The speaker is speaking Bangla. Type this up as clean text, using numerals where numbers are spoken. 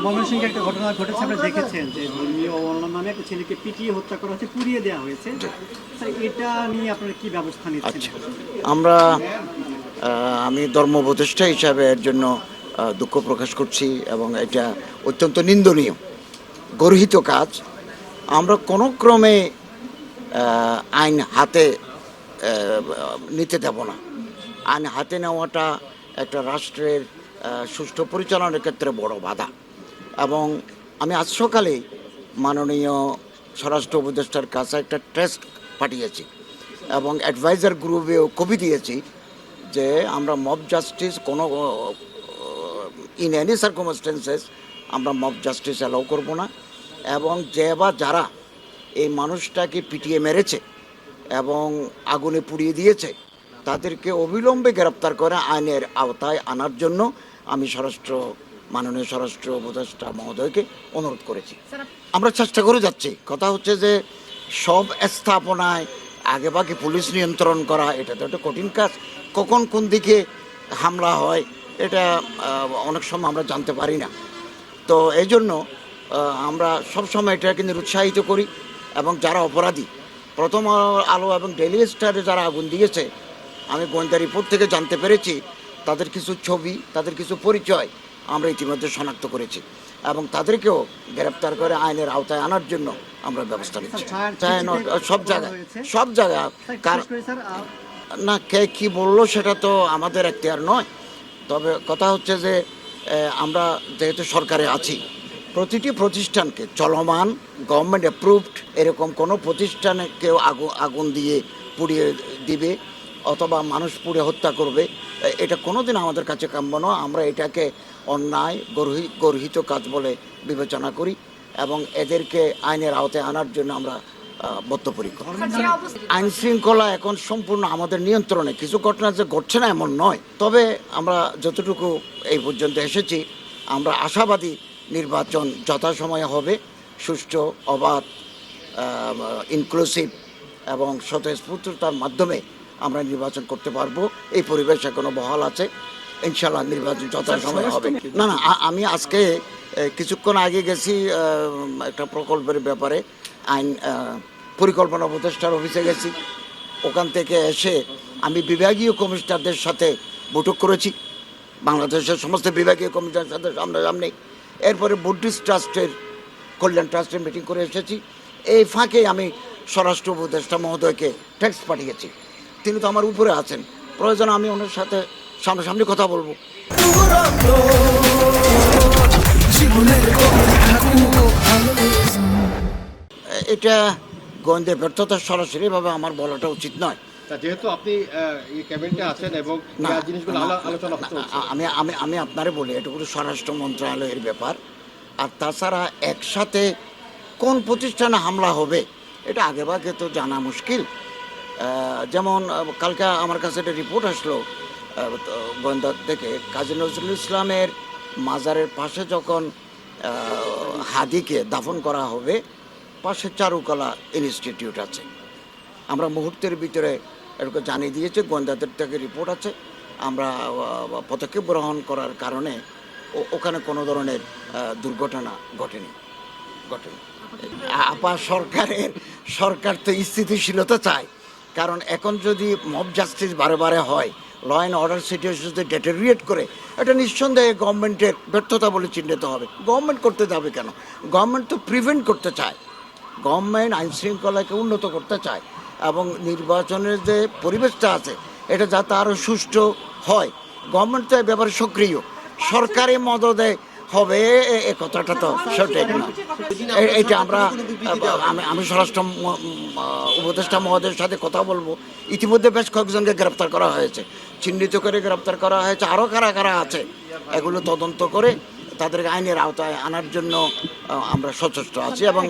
ময়মনসিংহে একটা ঘটনা ঘটেছে, আমরা দেখেছেন যে ধর্মীয় অবমাননার নামে একটা ছেলেকে পিটিয়ে হত্যা করা হচ্ছে, পুড়িয়ে দেওয়া হয়েছে। স্যার, এটা নিয়ে আপনারা কি ব্যবস্থা নিচ্ছেন? আচ্ছা, আমরা আমি ধর্ম উপদেষ্টা হিসাবে এর জন্য দুঃখ প্রকাশ করছি এবং এটা অত্যন্ত নিন্দনীয় গর্হিত কাজ। আমরা কোনো ক্রমে আইন হাতে নিতে দেব না। আইন হাতে নেওয়াটা একটা রাষ্ট্রের সুষ্ঠু পরিচালনার ক্ষেত্রে বড় বাধা। এবং আমি আজ সকালেই মাননীয় স্বরাষ্ট্র উপদেষ্টার কাছে একটা টেস্ট পাঠিয়েছি এবং অ্যাডভাইজার গ্রুপেও কপি দিয়েছি যে আমরা মব জাস্টিস কোনো ইন এনি সার্কমস্টেন্সেস আমরা মব জাস্টিস অ্যালাউ করব না। এবং যে বা যারা এই মানুষটাকে পিটিয়ে মেরেছে এবং আগুনে পুড়িয়ে দিয়েছে তাদেরকে অবিলম্বে গ্রেপ্তার করে আইনের আওতায় আনার জন্য আমি মাননীয় স্বরাষ্ট্র উপদেষ্টা মহোদয়কে অনুরোধ করেছি। আমরা চেষ্টা করে যাচ্ছি। কথা হচ্ছে যে সব স্থাপনায় আগেভাগে পুলিশ নিয়ন্ত্রণ করা এটা তো একটা কঠিন কাজ। কখন কোন দিকে হামলা হয় এটা অনেক সময় আমরা জানতে পারি না। তো এই জন্য আমরা সবসময় এটাকে নিরুৎসাহিত করি এবং যারা অপরাধী, প্রথম আলো এবং ডেইলি স্টারে যারা আগুন দিয়েছে, আমি গোয়েন্দা রিপোর্ট থেকে জানতে পেরেছি তাদের কিছু ছবি, তাদের কিছু পরিচয় আমরা ইতিমধ্যে শনাক্ত করেছি এবং তাদেরকেও গ্রেপ্তার করে আইনের আওতায় আনার জন্য আমরা ব্যবস্থা নিচ্ছি। সব জায়গায় না, কে কি বললো সেটা তো আমাদের এখতিয়ার নয়। তবে কথা হচ্ছে যে আমরা যেহেতু সরকারে আছি, প্রতিটি প্রতিষ্ঠানকে চলমান গভর্নমেন্ট অ্যাপ্রুভড এরকম কোনো প্রতিষ্ঠানে কেউ আগুন দিয়ে পুড়িয়ে দিবে অথবা মানুষ পুড়ে হত্যা করবে, এটা কোনোদিন আমাদের কাছে কাম্য নয়। আমরা এটাকে অন্যায় গর্হিত কাজ বলে বিবেচনা করি এবং এদেরকে আইনের আওতায় আনার জন্য আমরা বদ্ধপরিকর। আইন শৃঙ্খলা এখন সম্পূর্ণ আমাদের নিয়ন্ত্রণে। কিছু ঘটনা যে ঘটছে না এমন নয়, তবে আমরা যতটুকু এই পর্যন্ত এসেছি আমরা আশাবাদী নির্বাচন যথাসময়ে হবে, সুষ্ঠু, অবাধ, ইনক্লুসিভ এবং স্বতঃস্ফূর্ততার মাধ্যমে আমরা নির্বাচন করতে পারবো। এই পরিবেশ এখনো বহাল আছে। ইনশাল্লাহ নির্বাচন যথাসময়ে হবে। না, আমি আজকে কিছুক্ষণ আগে গেছি একটা প্রকল্পের ব্যাপারে, আইন পরিকল্পনা উপদেষ্টার অফিসে গেছি। ওখান থেকে এসে আমি বিভাগীয় কমিশনারদের সাথে বৈঠক করেছি, বাংলাদেশের সমস্ত বিভাগীয় কমিশনারের সাথে সামনাসামনি। এরপরে বুদ্ধিস্ট ট্রাস্টের, কল্যাণ ট্রাস্টের মিটিং করে এসেছি। এই ফাঁকে আমি স্বরাষ্ট্র উপদেষ্টা মহোদয়কে টেক্সট পাঠিয়েছি। তিনি তো আমার উপরে আছেন, প্রয়োজন আমি ওনার সাথে সামনাসামনি কথা বলবো। এটা গোয়েন্দা ব্যর্থতা সরাসরিভাবে আমার বলাটা উচিত নয়। যেহেতু আপনি ক্যাবিনেটে আছেন এবং জিনিসগুলো আলোচনা হচ্ছে, আমি আপনারে বলি এটা পুরো স্বরাষ্ট্র মন্ত্রণালয়ের ব্যাপার। আর তাছাড়া একসাথে কোন প্রতিষ্ঠানে হামলা হবে এটা আগেভাগে তো জানা মুশকিল। যেমন কালকে আমার কাছে একটা রিপোর্ট আসলো গোয়েন্দা থেকে, কাজী নজরুল ইসলামের মাজারের পাশে যখন হাদিকে দাফন করা হবে, পাশে চারুকলা ইনস্টিটিউট আছে। আমরা মুহূর্তের ভিতরে এটাকে জানিয়ে দিয়েছে, গোয়েন্দাদের থেকে রিপোর্ট আছে। আমরা পদক্ষেপ গ্রহণ করার কারণে ওখানে কোনো ধরনের দুর্ঘটনা ঘটেনি। সরকার তো স্থিতিশীলতা চায়, কারণ এখন যদি মব জাস্টিস বারে হয়, ল অ্যান্ড অর্ডার সিচুয়েশন যদি ডেটেরিয়েট করে, এটা নিঃসন্দেহে গভর্নমেন্টের ব্যর্থতা বলে চিহ্নিত হবে। গভর্নমেন্ট করতে যাবে কেন? গভর্নমেন্ট তো প্রিভেন্ট করতে চায়, গভর্নমেন্ট আইন শৃঙ্খলাকে উন্নত করতে চায় এবং নির্বাচনের যে পরিবেশটা আছে এটা যাতে আরও সুষ্ঠু হয়। গভর্নমেন্ট তো এ ব্যাপারে সক্রিয়, সরকারি মদদে হবে এ কথাটা তো সঠিক না। এটা আমি স্বরাষ্ট্র উপদেষ্টা মহোদয়ের সাথে কথা বলবো। ইতিমধ্যে বেশ কয়েকজনকে গ্রেপ্তার করা হয়েছে, চিহ্নিত করে গ্রেপ্তার করা হয়েছে। আরও কারা আছে এগুলো তদন্ত করে তাদেরকে আইনের আওতায় আনার জন্য আমরা সচেষ্ট আছি এবং